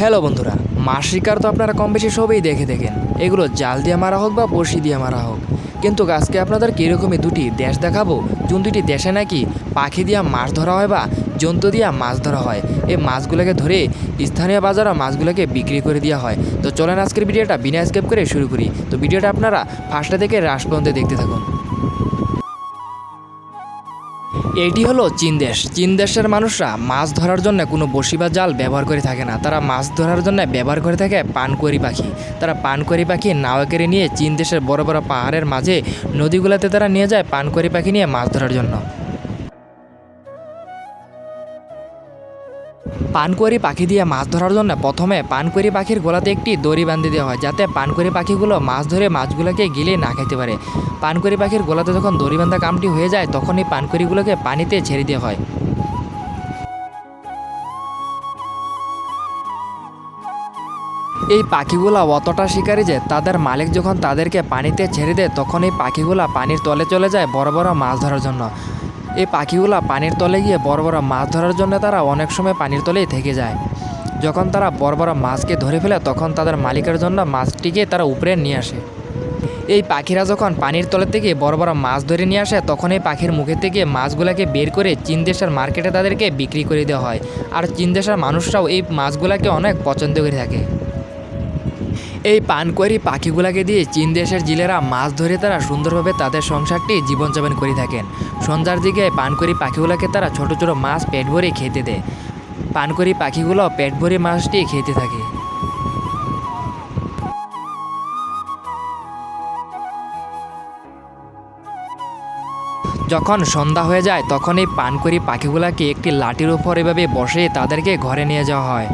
Hello বন্ধুরা, মাছ শিকার তো আপনারা কম বেশি সবই দেখে থাকেন। এগুলো জাল দিয়ে মারা হোক বা বড়শি দিয়ে মারা হোক। কিন্তু আজকে আপনাদের কীরকমই দুটি দেশ দেখাবো, যোন দুটি দেশে নাকি পাখি দিয়া মাছ ধরা হয় বা জন্তু দিয়া মাছ ধরা হয়। এই মাছগুলোকে ধরে স্থানীয় বাজারে মাছগুলোকে বিক্রি করে দেওয়া হয়। তো চলেন আজকের ভিডিওটা বিনা স্কিপ করে শুরু করি। তো ভিডিওটা আপনারা ফার্স্টে থেকে লাস্ট পর্যন্ত দেখতে থাকুন। এটি হলো চীন দেশ। চীন দেশের মানুষরা মাছ ধরার জন্য কোনো বড়শি বা জাল ব্যবহার করে থাকে না। তারা মাছ ধরার জন্য ব্যবহার করে থাকে পানকোয়ারি পাখি। তারা পানকোয়ারি পাখি নাওয়ে করে নিয়ে চীন দেশের বড় বড় পাহাড়ের মাঝে নদীগুলোতে তারা নিয়ে যায় পানকোয়ারি পাখি নিয়ে মাছ ধরার জন্য। পানকোয়ারি পাখি দিয়ে মাছ ধরার জন্য প্রথমে পানকোয়ারি পাখির গলাতে একটি দড়ি বাঁধে দেওয়া হয়, যাতে পানকোয়ারি পাখিগুলো মাছ ধরে মাছগুলোকে গিলে না খেতে পারে। পানকোয়ারি পাখির গলাতে যখন দড়ি বাঁধা কামটি হয়ে যায়, তখন এই পানকোয়ারিগুলোকে পানিতে ছেড়ে দেওয়া হয়। এই পাখিগুলো অতটা শিকারী যে তাদের মালিক যখন তাদেরকে পানিতে ছেড়ে দেয়, তখন এই পাখিগুলো পানির তলে চলে যায় বড় বড় মাছ ধরার জন্য। এই পাখিগুলো পানির তলে গিয়ে বড় বড় মাছ ধরার জন্য তারা অনেক সময় পানির তলেই থেকে যায়। যখন তারা বড় বড় মাছকে ধরে ফেলে, তখন তাদের মালিকের জন্য মাছটিকে তারা উপরে নিয়ে আসে। এই পাখিরা যখন পানির তলে থেকে বড় বড় মাছ ধরে নিয়ে আসে, তখন এই পাখির মুখে থেকে মাছগুলোকে বের করে চীন দেশের মার্কেটে তাদেরকে বিক্রি করে দেওয়া হয়। আর চীন দেশের মানুষরাও এই মাছগুলোকে অনেক পছন্দ করে থাকে। এই পানকোয়ারি পাখিগুলাকে দিয়ে চীন দেশের জেলেরা মাছ ধরে তারা সুন্দরভাবে তাদের সংসারটি জীবনযাপন করে থাকেন। সন্ধ্যার দিকে পানকোয়ারি পাখিগুলোকে তারা ছোট ছোট মাছ পেট ভরে খেতে দেয়। পানকোয়ারি পাখিগুলো পেট ভরে মাছটি খেতে থাকে। যখন সন্ধ্যা হয়ে যায়, তখন এই পানকোয়ারি পাখিগুলোকে একটি লাঠির উপর এভাবে বসে তাদেরকে ঘরে নিয়ে যাওয়া হয়।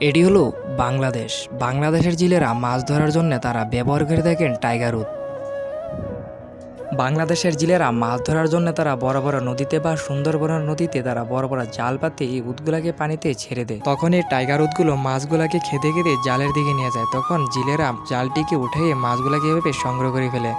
এটি হলো বাংলাদেশ। বাংলাদেশের জেলেরা মাছ ধরার জন্য তারা ব্যবহার করে থাকেন টাইগার উদ। বাংলাদেশের জেলেরা মাছ ধরার জন্য তারা বড় বড় নদীতে বা সুন্দরবনের নদীতে তারা বড় বড় জাল পাতে এই উদগুলাকে পানিতে ছেড়ে দেয়। তখন এই টাইগার উদগুলো মাছগুলাকে খেতে খেতে জালের দিকে নিয়ে যায়। তখন জেলেরা জালটিকে উঠে মাছগুলাকে এভাবে সংগ্রহ করে ফেলে।